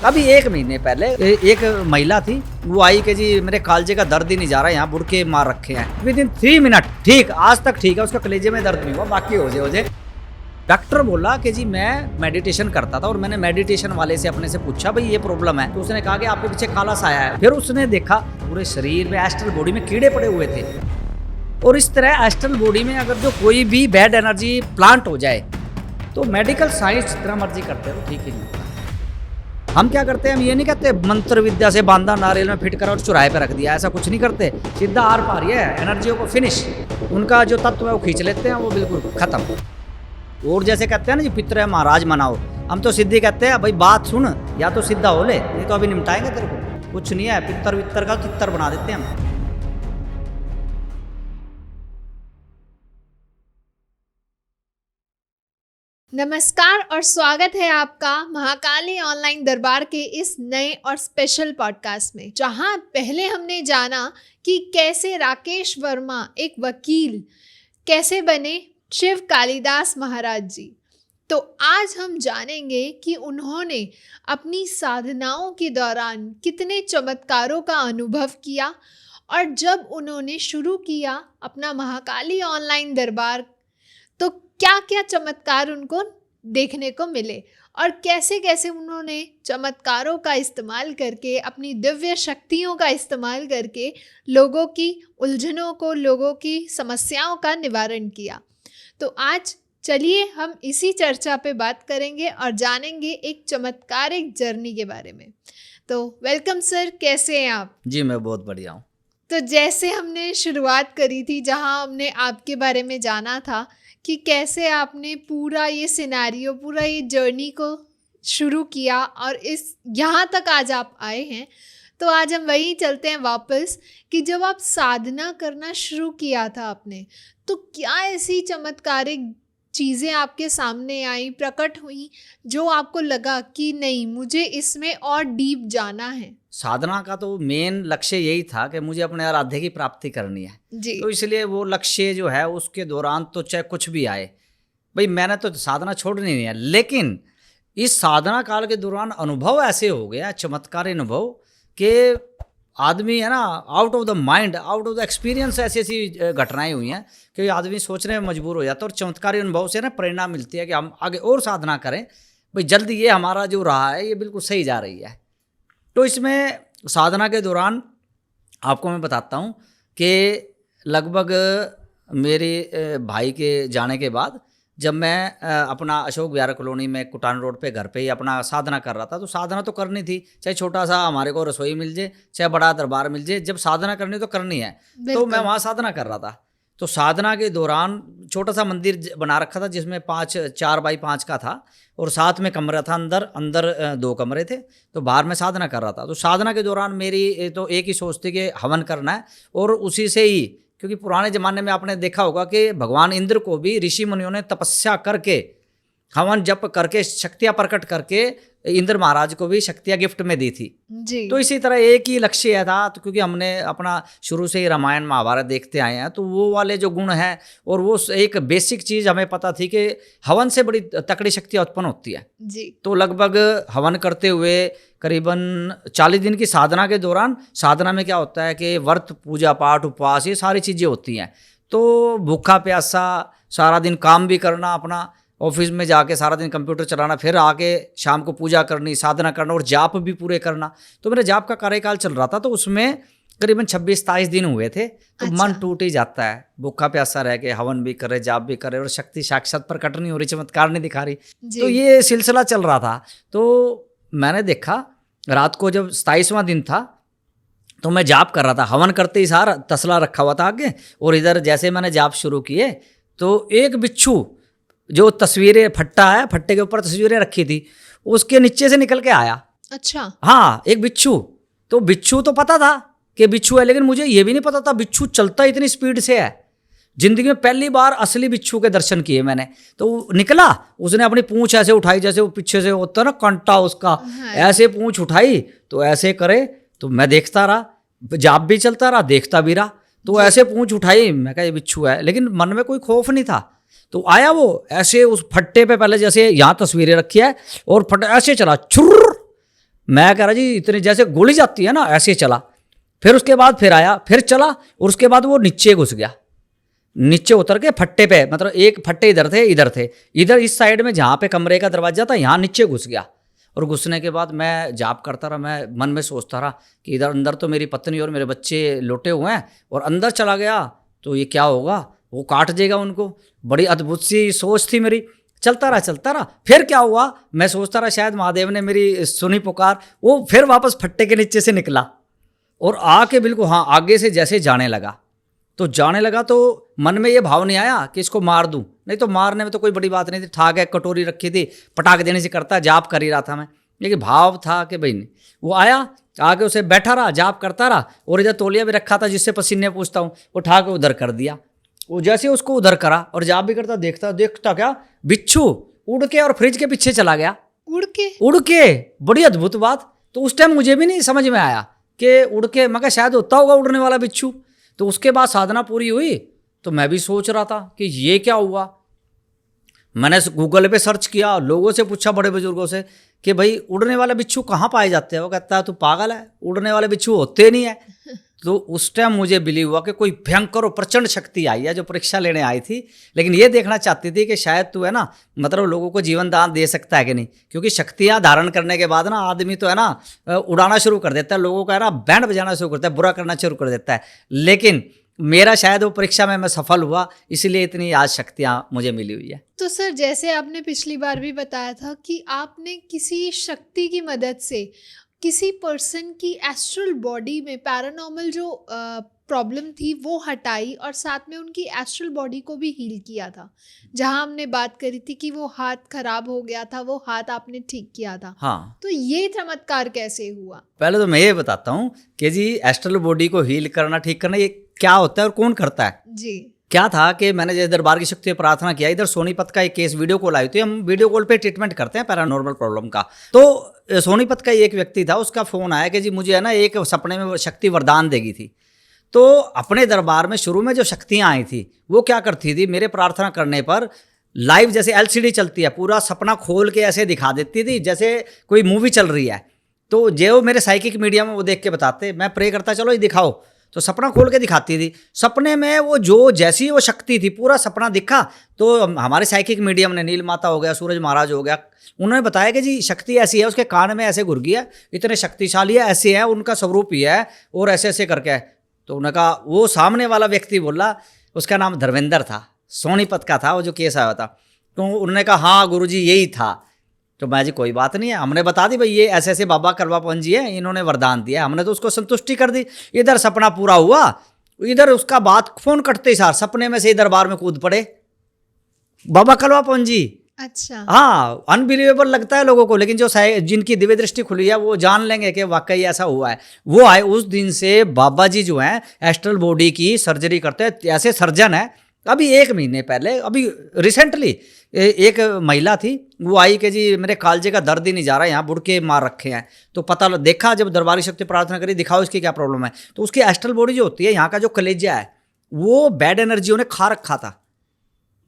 अभी 1 महीने पहले एक महिला थी, वो आई कि जी मेरे कालजे का दर्द ही नहीं जा रहा, यहाँ बुड़के मार रखे हैं। विदिन 3 मिनट ठीक, आज तक ठीक है, उसका कलेजे में दर्द नहीं हुआ, बाकी हो जाए। डॉक्टर बोला कि जी मैं मेडिटेशन करता था और मैंने मेडिटेशन वाले से अपने से पूछा भाई ये प्रॉब्लम है, तो उसने कहा कि आपके पीछे काला साया है। फिर उसने देखा पूरे शरीर में एस्ट्रल बॉडी में कीड़े पड़े हुए थे, और इस तरह एस्ट्रल बॉडी में अगर जो कोई भी बैड एनर्जी प्लांट हो जाए तो मेडिकल साइंस जितना मर्जी करते हैं तो ठीक ही नहीं होता। हम क्या करते हैं, हम ये नहीं कहते मंत्र विद्या से बांधा नारियल में फिट करा और चुराहे पे रख दिया, ऐसा कुछ नहीं करते। सीधा आर पार है, एनर्जियों को फिनिश, उनका जो तत्व है वो खींच लेते हैं, वो बिल्कुल खत्म। और जैसे कहते हैं ना जी पितर है महाराज मनाओ, हम तो सिद्धि कहते हैं भाई बात सुन या तो सीधा हो ले, नहीं तो अभी निपटाएंगे तेरे को, कुछ नहीं है। पितर वितर का तितर बना देते हैं हम। नमस्कार और स्वागत है आपका महाकाली ऑनलाइन दरबार के इस नए और स्पेशल पॉडकास्ट में, जहां पहले हमने जाना कि कैसे राकेश वर्मा एक वकील कैसे बने शिव कालिदास महाराज जी। तो आज हम जानेंगे कि उन्होंने अपनी साधनाओं के दौरान कितने चमत्कारों का अनुभव किया, और जब उन्होंने शुरू किया अपना महाकाली ऑनलाइन दरबार तो क्या क्या चमत्कार उनको देखने को मिले, और कैसे कैसे उन्होंने चमत्कारों का इस्तेमाल करके, अपनी दिव्य शक्तियों का इस्तेमाल करके लोगों की उलझनों को, लोगों की समस्याओं का निवारण किया। तो आज चलिए हम इसी चर्चा पे बात करेंगे और जानेंगे एक चमत्कारिक जर्नी के बारे में। तो वेलकम सर, कैसे हैं आप? जी मैं बहुत बढ़िया हूँ। तो जैसे हमने शुरुआत करी थी, जहाँ हमने आपके बारे में जाना था कि कैसे आपने पूरा ये सिनेरियो, पूरा ये जर्नी को शुरू किया और इस यहाँ तक आज आप आए हैं, तो आज हम वहीं चलते हैं वापस कि जब आप साधना करना शुरू किया था आपने, तो क्या ऐसी चमत्कारिक चीज़ें आपके सामने आई, प्रकट हुई, जो आपको लगा कि नहीं मुझे इसमें और डीप जाना है? साधना का तो मेन लक्ष्य यही था कि मुझे अपने आराध्य की प्राप्ति करनी है जी। तो इसलिए वो लक्ष्य जो है उसके दौरान तो चाहे कुछ भी आए, भाई मैंने तो साधना छोड़नी नहीं है। लेकिन इस साधना काल के दौरान अनुभव ऐसे हो गया, चमत्कारी अनुभव, कि आदमी है ना out of the mind, out of the experience, ऐसी ऐसी घटनाएं हुई हैं कि आदमी सोचने में मजबूर हो जाता है। और चमत्कारी अनुभव से ना प्रेरणा मिलती है कि हम आगे और साधना करें, भाई जल्दी ये हमारा जो रहा है ये बिल्कुल सही जा रही है। तो इसमें साधना के दौरान आपको मैं बताता हूँ कि लगभग मेरे भाई के जाने के बाद जब मैं अपना अशोक विहार कॉलोनी में कुटान रोड पे घर पे ही अपना साधना कर रहा था, तो साधना तो करनी थी, चाहे छोटा सा हमारे को रसोई मिल जाए, चाहे बड़ा दरबार मिल जाए, जब साधना करनी तो करनी है। तो मैं वहाँ साधना कर रहा था। तो साधना के दौरान छोटा सा मंदिर बना रखा था जिसमें 4x5 का था, और साथ में कमरा था, अंदर 2 कमरे थे। तो बाहर में साधना कर रहा था। तो साधना के दौरान मेरी तो एक ही सोच थी कि हवन करना है, और उसी से ही, क्योंकि पुराने ज़माने में आपने देखा होगा कि भगवान इंद्र को भी ऋषि मुनियों ने तपस्या करके, हवन जप करके, शक्तियाँ प्रकट करके इंद्र महाराज को भी शक्तियाँ गिफ्ट में दी थी जी। तो इसी तरह एक ही लक्ष्य था। तो क्योंकि हमने अपना शुरू से ही रामायण महाभारत देखते आए हैं, तो वो वाले जो गुण हैं, और वो एक बेसिक चीज़ हमें पता थी कि हवन से बड़ी तकड़ी शक्तियाँ उत्पन्न होती है जी। तो लगभग हवन करते हुए करीबन 40 दिन की साधना के दौरान, साधना में क्या होता है कि व्रत, पूजा पाठ, उपवास, ये सारी चीज़ें होती हैं। तो भूखा प्यासा सारा दिन काम भी करना, अपना ऑफिस में जाके सारा दिन कंप्यूटर चलाना, फिर आके शाम को पूजा करनी, साधना करना, और जाप भी पूरे करना। तो मेरा जाप का कार्यकाल चल रहा था, तो उसमें करीबन 26-27 दिन हुए थे। तो मन टूट ही जाता है, भूखा प्यासा रह के हवन भी करे, जाप भी करे, और शक्ति साक्षात प्रकट नहीं हो रही, चमत्कार नहीं दिखा रही। तो ये सिलसिला चल रहा था। तो मैंने देखा रात को जब 27वां दिन था, तो मैं जाप कर रहा था। हवन करते ही सारा तसला रखा हुआ था आगे, और इधर जैसे मैंने जाप शुरू किए तो एक बिच्छू, जो तस्वीरें फट्टा है, फट्टे के ऊपर तस्वीरें रखी थी, उसके नीचे से निकल के आया। अच्छा। हाँ, एक बिच्छू। तो बिच्छू तो पता था कि बिच्छू है, लेकिन मुझे ये भी नहीं पता था बिच्छू चलता इतनी स्पीड से है। जिंदगी में पहली बार असली बिच्छू के दर्शन किए मैंने। तो निकला, उसने अपनी पूंछ ऐसे उठाई, जैसे वो पीछे से होता है ना कांटा उसका, ऐसे पूंछ उठाई, तो ऐसे करे, तो मैं देखता रहा, जाप भी चलता रहा, देखता भी रहा। तो ऐसे पूंछ उठाई, मैं कहा ये बिच्छू है, लेकिन मन में कोई खौफ नहीं था। तो आया वो ऐसे उस फट्टे पे, पहले जैसे यहाँ तस्वीरें रखी है, और फट्टा ऐसे चला, छुर्र, मैं कह रहा जी इतनी जैसे गोली जाती है ना ऐसे चला, फिर उसके बाद फिर आया, फिर चला, और उसके बाद वो नीचे घुस गया, नीचे उतर के फट्टे पे, मतलब एक फट्टे इधर थे, इधर इस साइड में जहाँ पे कमरे का दरवाजा था यहाँ नीचे घुस गया। और घुसने के बाद मैं जाप करता रहा, मैं मन में सोचता रहा कि इधर अंदर तो मेरी पत्नी और मेरे बच्चे लोटे हुए हैं, और अंदर चला गया तो ये क्या होगा, वो काट देगा उनको। बड़ी अद्भुत सी सोच थी मेरी। चलता रहा, फिर क्या हुआ, मैं सोचता रहा शायद महादेव ने मेरी सुनी पुकार, वो फिर वापस फट्टे के नीचे से निकला और आके बिल्कुल हाँ आगे से जैसे जाने लगा। तो मन में ये भाव नहीं आया कि इसको मार दूं, नहीं तो मारने में तो कोई बड़ी बात नहीं थी, ठाक एक कटोरी रखी थी, पटाख देने से करता, जाप कर ही रहा था मैं। लेकिन भाव था कि भाई नहीं, वो आया आके उसे बैठा रहा, जाप करता रहा, और इधर तौलिया भी रखा था जिससे पसीने पूछता हूँ, उठा के उधर कर दिया। वो जैसे उसको उधर करा और जाप भी करता, देखता क्या बिच्छू उड़ के और फ्रिज के पीछे चला गया। उड़ के बड़ी अद्भुत बात। तो उस टाइम मुझे भी नहीं समझ में आया कि उड़ के, मैं शायद होता होगा उड़ने वाला बिच्छू। तो उसके बाद साधना पूरी हुई तो मैं भी सोच रहा था कि ये क्या हुआ। मैंने गूगल पे सर्च किया, लोगों से पूछा, बड़े बुजुर्गों से कि भाई उड़ने वाले बिच्छू कहाँ पाए जाते हैं। वो कहता है तू पागल है, उड़ने वाले बिच्छू होते नहीं है। तो उस टाइम मुझे बिलीव हुआ कि कोई भयंकर और प्रचंड शक्ति आई है जो परीक्षा लेने आई थी, लेकिन ये देखना चाहती थी कि शायद तू है ना, मतलब लोगों को जीवन दान दे सकता है कि नहीं। क्योंकि शक्तियाँ धारण करने के बाद ना आदमी तो है ना उड़ाना शुरू कर देता है, लोगों का है ना बैंड बजाना शुरू करता है, बुरा करना शुरू कर देता है। लेकिन मेरा शायद वो परीक्षा में मैं सफल हुआ, इसलिए इतनी आज शक्तियाँ मुझे मिली हुई है। तो सर जैसे आपने पिछली बार भी बताया था कि आपने किसी शक्ति की मदद से किसी पर्सन की एस्ट्रल बॉडी में पैरानॉर्मल जो प्रॉब्लम थी वो हटाई, और साथ में उनकी एस्ट्रल बॉडी को भी हील किया था। जहां हमने बात करी थी कि वो हाथ खराब हो गया था, वो हाथ आपने ठीक किया था। हाँ, तो ये चमत्कार कैसे हुआ? पहले तो मैं ये बताता हूँ कि जी एस्ट्रल बॉडी को हील करना, ठीक करना, ये क्या होता है और कौन करता है जी। क्या था कि मैंने जैसे दरबार की शक्ति प्रार्थना किया, इधर सोनीपत का एक केस वीडियो कॉल आई थी, हम वीडियो कॉल पे ट्रीटमेंट करते हैं पैरानॉर्मल प्रॉब्लम का। तो सोनीपत का एक व्यक्ति था, उसका फ़ोन आया कि जी मुझे है ना एक सपने में शक्ति वरदान देगी थी। तो अपने दरबार में शुरू में जो शक्तियाँ आई थी वो क्या करती थी, मेरे प्रार्थना करने पर लाइव जैसे LCD चलती है, पूरा सपना खोल के ऐसे दिखा देती थी जैसे कोई मूवी चल रही है। तो जो मेरे साइकिक मीडियम में वो देख के बताते, मैं प्रे करता चलो ये दिखाओ, तो सपना खोल के दिखाती थी। सपने में वो जो जैसी वो शक्ति थी पूरा सपना दिखा। तो हमारे साइकिक मीडियम ने, नील माता हो गया, सूरज महाराज हो गया, उन्होंने बताया कि जी शक्ति ऐसी है, उसके कान में ऐसे घुर गई है, इतने शक्तिशाली है, ऐसे है, उनका स्वरूप ही है और ऐसे ऐसे करके है। तो उन्होंने कहा, वो सामने वाला व्यक्ति बोला, उसका नाम धर्मेंद्र था, सोनीपत का था वो जो केस आया था। तो उन्होंने कहा हाँ गुरुजी यही था। तो मैं जी कोई बात नहीं है, हमने बता दी भाई ये ऐसे ऐसे बाबा करवापन जी है, इन्होंने वरदान दिया, हमने तो उसको संतुष्टि कर दी। इधर सपना पूरा हुआ, इधर उसका बात फोन कटते ही सार सपने में से दरबार में कूद पड़े बाबा करवापन जी। अच्छा। हाँ, अनबिलीवेबल लगता है लोगों को, लेकिन जो जिनकी दिव्य दृष्टि खुली है वो जान लेंगे कि वाकई ऐसा हुआ है। वो आए, उस दिन से बाबा जी जो हैं एस्ट्रल बॉडी की सर्जरी करते हैं, ऐसे सर्जन है। अभी 1 महीने पहले, अभी रिसेंटली एक महिला थी, वो आई कि जी मेरे कालजे का दर्द ही नहीं जा रहा है, यहाँ बुड़के मार रखे हैं। तो पता देखा, जब दरबारी शक्ति प्रार्थना करी, दिखाओ इसकी क्या प्रॉब्लम है। तो उसकी एस्ट्रल बॉडी जो होती है, यहाँ का जो कलेजा है वो बैड एनर्जियों ने खा रखा था।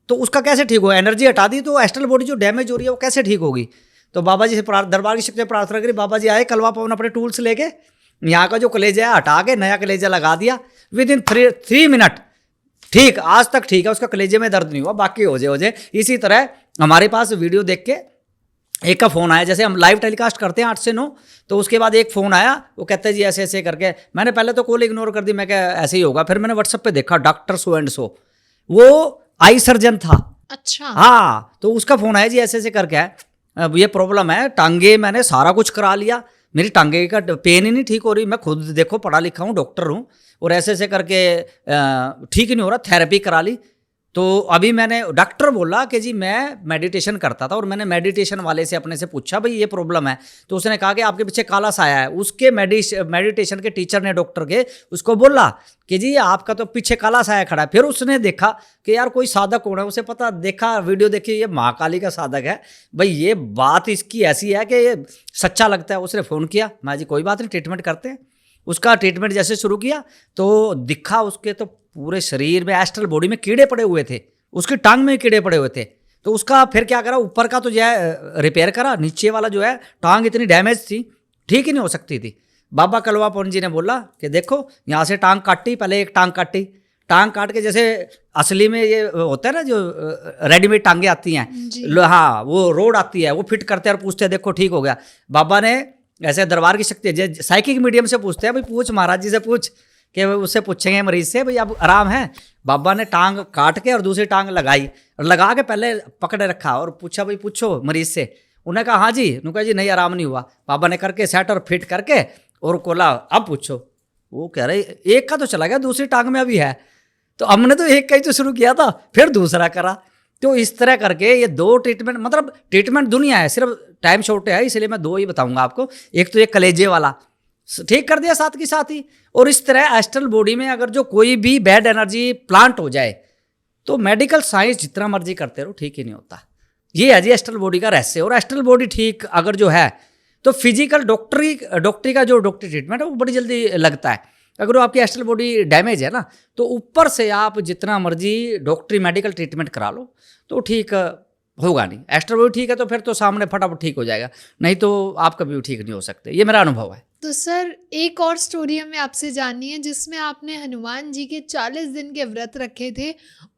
तो उसका कैसे ठीक होगा, एनर्जी हटा दी तो एस्ट्रल बॉडी जो डैमेज हो रही है वो कैसे ठीक होगी। तो बाबा जी से दरबार की शक्ति प्रार्थना करी, बाबा जी आए कलवा पवन अपने टूल्स लेके, यहाँ का जो कलेजा है हटा के नया कलेजा लगा दिया। विद इन 3 मिनट ठीक, आज तक ठीक है, उसका कलेजे में दर्द नहीं हुआ, बाकी हो जाए। इसी तरह हमारे पास वीडियो देख के एक का फ़ोन आया, जैसे हम लाइव टेलीकास्ट करते हैं 8 से 9, तो उसके बाद एक फ़ोन आया, वो कहते हैं जी ऐसे ऐसे करके। मैंने पहले तो कॉल इग्नोर कर दी, मैं क्या ऐसे ही होगा। फिर मैंने व्हाट्सएप पे देखा डॉक्टर सो एंड सो, वो आई सर्जन था। अच्छा। हाँ, तो उसका फ़ोन आया जी ऐसे ऐसे करके है, अब ये प्रॉब्लम है, टांगे मैंने सारा कुछ करा लिया, मेरी टांगे का पेन ही नहीं ठीक हो रही, मैं खुद देखो पढ़ा लिखा हूँ, डॉक्टर हूँ, और ऐसे ऐसे करके ठीक ही नहीं हो रहा, थेरेपी करा ली। तो अभी मैंने, डॉक्टर बोला कि जी मैं मेडिटेशन करता था, और मैंने मेडिटेशन वाले से अपने से पूछा भाई ये प्रॉब्लम है, तो उसने कहा कि आपके पीछे काला साया है। उसके मेडिटेशन के टीचर ने, डॉक्टर के, उसको बोला कि जी आपका तो पीछे काला साया खड़ा है। फिर उसने देखा कि यार कोई साधक कौन है, उसे पता, देखा वीडियो देखी, ये महाकाली का साधक है, भाई ये बात इसकी ऐसी है कि ये सच्चा लगता है। उसने फ़ोन किया, मैं जी कोई बात नहीं, ट्रीटमेंट करते हैं। उसका ट्रीटमेंट जैसे शुरू किया तो दिखा उसके तो पूरे शरीर में, एस्ट्रल बॉडी में कीड़े पड़े हुए थे, उसकी टांग में कीड़े पड़े हुए थे। तो उसका फिर क्या करा, ऊपर का तो जो है रिपेयर करा, नीचे वाला जो है टांग इतनी डैमेज थी ठीक ही नहीं हो सकती थी। बाबा कलवापुरम जी ने बोला कि देखो यहाँ से टांग काटी, पहले एक टांग काटी, टांग काट के जैसे असली में ये होता है ना जो रेडीमेड टांगे आती हैं, हाँ वो रोड आती है, वो फिट करते हैं और पूछते हैं देखो ठीक हो गया। बाबा ने ऐसे दरबार की शक्ति है, साइकिक मीडियम से पूछते हैं, भाई पूछ महाराज जी से पूछ, कि उससे पूछेंगे मरीज से भाई अब आराम है। बाबा ने टांग काट के और दूसरी टांग लगाई और लगा के पहले पकड़े रखा और पूछा भाई पूछो मरीज से। उन्होंने कहा हाँ जी, उन्होंने कहा जी नहीं आराम नहीं हुआ। बाबा ने करके सेट और फिट करके और कोला अब पूछो। वो कह रहे एक का तो चला गया, दूसरी टांग में अभी है। तो हमने तो एक का ही तो शुरू किया था, फिर दूसरा करा। तो इस तरह करके ये 2 ट्रीटमेंट, मतलब ट्रीटमेंट दुनिया है, सिर्फ टाइम शॉर्ट है इसलिए मैं 2 ही बताऊंगा आपको। एक तो ये कलेजे वाला ठीक कर दिया साथ के साथ ही, और इस तरह एस्ट्रल बॉडी में अगर जो कोई भी बैड एनर्जी प्लांट हो जाए तो मेडिकल साइंस जितना मर्जी करते रहो ठीक ही नहीं होता। ये है जी एस्ट्रल बॉडी का रहस्य। और एस्ट्रल बॉडी ठीक अगर जो है तो फिजिकल डॉक्टरी का जो डॉक्टरी ट्रीटमेंट है वो बड़ी जल्दी लगता है। अगर वो आपकी एस्ट्रल बॉडी डैमेज है ना तो ऊपर से आप जितना मर्जी डॉक्टरी मेडिकल ट्रीटमेंट करा लो तो ठीक होगा नहीं। एस्ट्रल बॉडी ठीक है तो फिर तो सामने फटाफट ठीक हो जाएगा, नहीं तो आप कभी भी ठीक नहीं हो सकते। ये मेरा अनुभव है। तो सर एक और स्टोरी हमें आपसे जाननी है जिसमें आपने हनुमान जी के 40 दिन के व्रत रखे थे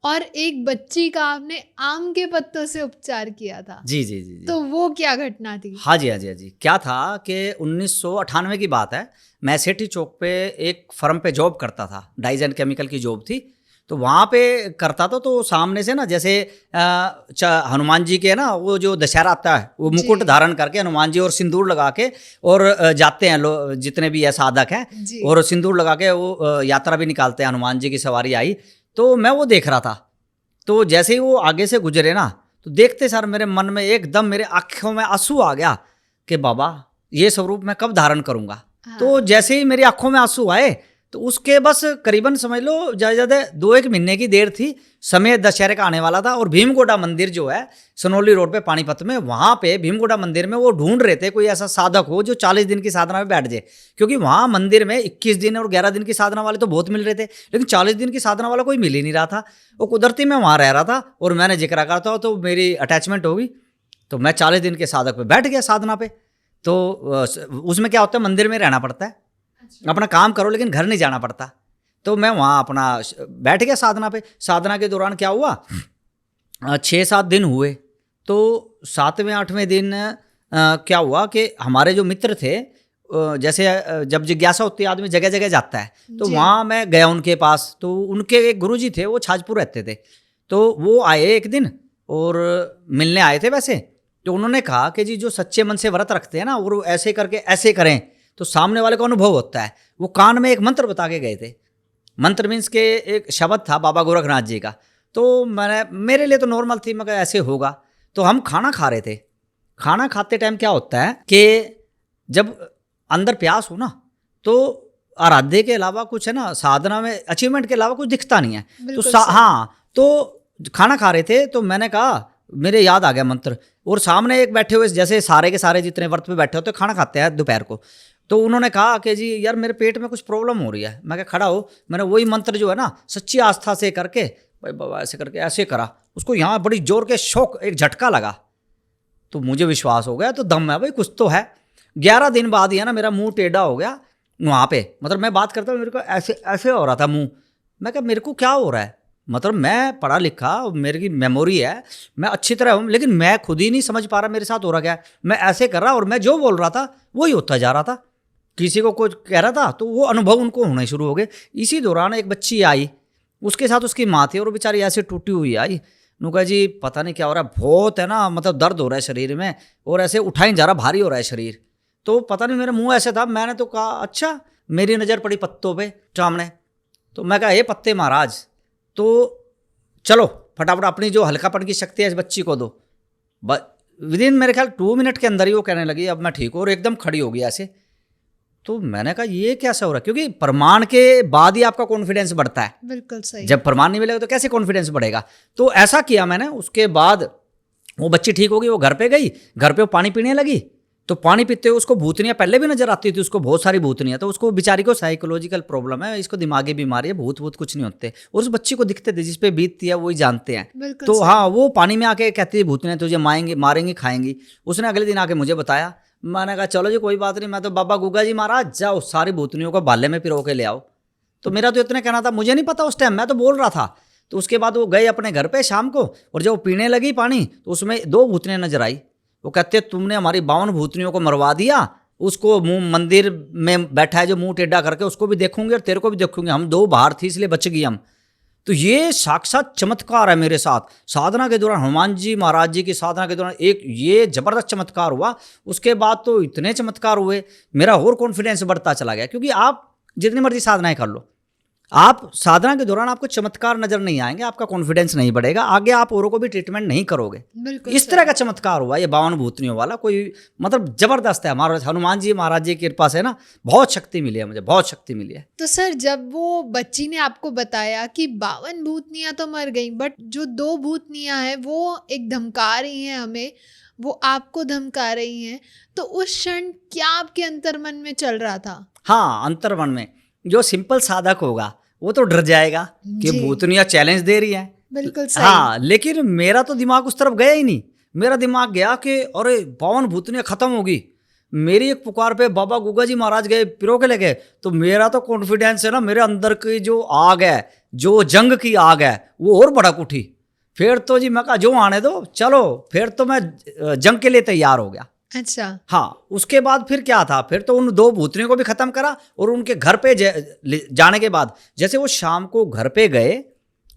और एक बच्ची का आपने आम के पत्तों से उपचार किया था। जी जी जी, जी। तो वो क्या घटना थी? हाँ जी हाँ जी हाँ जी। क्या था कि 1998 की बात है, मैं सेठी चौक पे एक फर्म पे जॉब करता था, डाइज एंड केमिकल की जॉब थी। तो वहाँ पे करता था तो सामने से ना जैसे हनुमान जी के ना वो जो दशहरा आता है वो मुकुट धारण करके हनुमान जी और सिंदूर लगा के और जाते हैं लोग जितने भी है साधक हैं, और सिंदूर लगा के वो यात्रा भी निकालते हैं। हनुमान जी की सवारी आई तो मैं वो देख रहा था। तो जैसे ही वो आगे से गुजरे ना तो देखते सर मेरे मन में एकदम मेरे आँखों में आंसू आ गया कि बाबा ये स्वरूप मैं कब धारण करूँगा। तो जैसे ही मेरी आंखों में आंसू आए तो उसके बस करीबन समझ लो ज़्यादा 2-1 महीने की देर थी, समय दशहरे का आने वाला था। और भीमगोड़ा मंदिर जो है सनौली रोड पे पानीपत में, वहाँ पे भीमगोड़ा मंदिर में वो ढूंढ रहे थे कोई ऐसा साधक हो जो 40 दिन की साधना में बैठ जाए, क्योंकि वहाँ मंदिर में 21 दिन और 11 दिन की साधना वाले तो बहुत मिल रहे थे, लेकिन 40 दिन की साधना वाला कोई मिल ही नहीं रहा था। वो कुदरती में वहाँ रह रहा था और मैंने जिक्र करता हूँ तो मेरी अटैचमेंट हो गई। तो मैं 40 दिन के साधक पे बैठ गया साधना पे। तो उसमें क्या होता है, मंदिर में रहना पड़ता है, अपना काम करो लेकिन घर नहीं जाना पड़ता। तो मैं वहाँ अपना बैठ गया साधना पे। साधना के दौरान क्या हुआ, 6-7 दिन हुए। तो 7वें 8वें दिन क्या हुआ कि हमारे जो मित्र थे, जैसे जब जिज्ञासा होती है आदमी जगह जगह जाता है, तो वहाँ मैं गया उनके पास। तो उनके एक गुरुजी थे, वो छाजपुर रहते थे। तो वो आए एक दिन और मिलने आए थे वैसे। तो उन्होंने कहा कि जी जो सच्चे मन से व्रत रखते हैं ना वो ऐसे करके ऐसे करें तो सामने वाले को अनुभव होता है। वो कान में एक मंत्र बता के गए थे। मंत्र मीन्स के एक शब्द था बाबा गोरखनाथ जी का। तो मेरे लिए तो नॉर्मल थी, मैं ऐसे होगा। तो हम खाना खा रहे थे। खाना खाते टाइम क्या होता है कि जब अंदर प्यास हो ना तो आराध्य के अलावा कुछ है ना, साधना में अचीवमेंट के अलावा कुछ दिखता नहीं है। तो हाँ, तो खाना खा रहे थे तो मैंने कहा, मेरे याद आ गया मंत्र। और सामने एक बैठे हुए जैसे सारे के सारे जितने व्रत पे बैठे होते खाना खाते हैं दोपहर को। तो उन्होंने कहा कि जी यार मेरे पेट में कुछ प्रॉब्लम हो रही है। मैं क्या खड़ा हो, मैंने वही मंत्र जो है ना सच्ची आस्था से करके भाई बाबा ऐसे करके ऐसे करा, उसको यहाँ बड़ी जोर के शौक एक झटका लगा। तो मुझे विश्वास हो गया तो दम है भाई कुछ तो है। 11 दिन बाद ही है ना मेरा मुंह टेढ़ा हो गया वहाँ पे। मतलब मैं बात करता हूँ मेरे को ऐसे ऐसे हो रहा था मुंह। मैं क्या मेरे को क्या हो रहा है, मतलब मैं पढ़ा लिखा, मेरी मेमोरी है, मैं अच्छी तरह हूँ, लेकिन मैं खुद ही नहीं समझ पा रहा मेरे साथ हो रहा क्या है। मैं ऐसे कर रहा और मैं जो बोल रहा था वही होता जा रहा था। किसी को कुछ कह रहा था तो वो अनुभव उनको होने शुरू हो गए। इसी दौरान एक बच्ची आई, उसके साथ उसकी माँ थी और वो बेचारी ऐसे टूटी हुई आई। उन्होंने कहा जी पता नहीं क्या हो रहा है, बहुत है ना मतलब दर्द हो रहा है शरीर में और ऐसे उठाई जा रहा, भारी हो रहा है शरीर। तो पता नहीं मेरा मुंह ऐसे था। मैंने तो कहा अच्छा, मेरी नज़र पड़ी पत्तों पे सामने। तो मैं कहा ये पत्ते महाराज, तो चलो फटाफट अपनी जो हल्कापन की शक्ति है इस बच्ची को दो। विदिन मेरे ख्याल 2 मिनट के अंदर ही वो कहने लगी अब मैं ठीक हूँ, और एकदम खड़ी हो गई ऐसे। तो मैंने कहा ये कैसा हो रहा है, क्योंकि प्रमाण के बाद ही आपका कॉन्फिडेंस बढ़ता है। बिल्कुल सही। जब प्रमाण नहीं मिलेगा तो कैसे कॉन्फिडेंस बढ़ेगा। तो ऐसा किया मैंने। उसके बाद वो बच्ची ठीक हो गई, वो घर पे गई, घर पे वो पानी पीने लगी। तो पानी पीते हुए उसको भूतनियाँ पहले भी नजर आती थी, उसको बहुत सारी भूतनियाँ। तो उसको बेचारी को साइकोलॉजिकल प्रॉब्लम है, इसको दिमागी बीमारी है, भूत कुछ नहीं होते। और उस बच्ची को दिखते थे, जिसपे बीतती है वही जानते हैं। तो हाँ, वो पानी में आके कहती है भूतनियाँ तुझे मारेंगी खाएंगी। उसने अगले दिन आके मुझे बताया। मैंने कहा चलो जी कोई बात नहीं, मैं तो बाबा गुगा जी महाराज जाओ सारी भूतनियों को भाले में पिरो के ले आओ। तो मेरा तो इतना कहना था, मुझे नहीं पता उस टाइम, मैं तो बोल रहा था। तो उसके बाद वो गए अपने घर पे शाम को, और जब वो पीने लगी पानी तो उसमें 2 भूतनियाँ नजर आई। वो कहते तुमने हमारी 52 भूतनियों को मरवा दिया, उसको मुंह मंदिर में बैठा है जो मुंह टेढ़ा करके, उसको भी देखूंगी और तेरे को भी देखूंगी, हम 2 बाहर थी इसलिए बच गई हम। तो ये साक्षात चमत्कार है मेरे साथ साधना के दौरान, हनुमान जी महाराज जी की साधना के दौरान एक ये जबरदस्त चमत्कार हुआ। उसके बाद तो इतने चमत्कार हुए, मेरा और कॉन्फिडेंस बढ़ता चला गया। क्योंकि आप जितनी मर्जी साधनाएं कर लो, आप साधना के दौरान आपको चमत्कार नजर नहीं आएंगे, आपका कॉन्फिडेंस नहीं बढ़ेगा, आगे आप औरों को भी ट्रीटमेंट नहीं करोगे। बिल्कुल इस तरह का चमत्कार हुआ ये 52 भूतनियों वाला, कोई मतलब जबरदस्त है। हमारा हनुमान जी महाराज जी की कृपा से ना बहुत शक्ति मिली है मुझे, बहुत शक्ति मिली है। तो सर जब वो बच्ची ने आपको बताया कि 52 भूतनियां तो मर गई, बट जो 2 भूतनियां हैं वो एक धमका रही हैं हमें, वो आपको धमका रही हैं, तो उस क्षण क्या आपके अंतर्मन में चल रहा था? हाँ, अंतर्मन में जो सिंपल साधक होगा वो तो डर जाएगा कि जी। भूतनिया चैलेंज दे रही है। बिल्कुल सही। हाँ, लेकिन मेरा तो दिमाग उस तरफ गया ही नहीं। मेरा दिमाग गया कि अरे 52 भूतनिया खत्म होगी। मेरी एक पुकार पे बाबा गुगा जी महाराज गए, पिरो के ले गए, तो मेरा तो कॉन्फिडेंस है ना, मेरे अंदर की जो आग है, जो जंग की आग है, वो और भड़क उठी। फिर तो जी मैं कहा जो आने दो, चलो। फिर तो मैं जंग के लिए तैयार हो गया। अच्छा। हाँ, उसके बाद फिर क्या था, फिर तो उन 2 भूतनियों को भी खत्म करा, और उनके घर पे जाने के बाद जैसे वो शाम को घर पे गए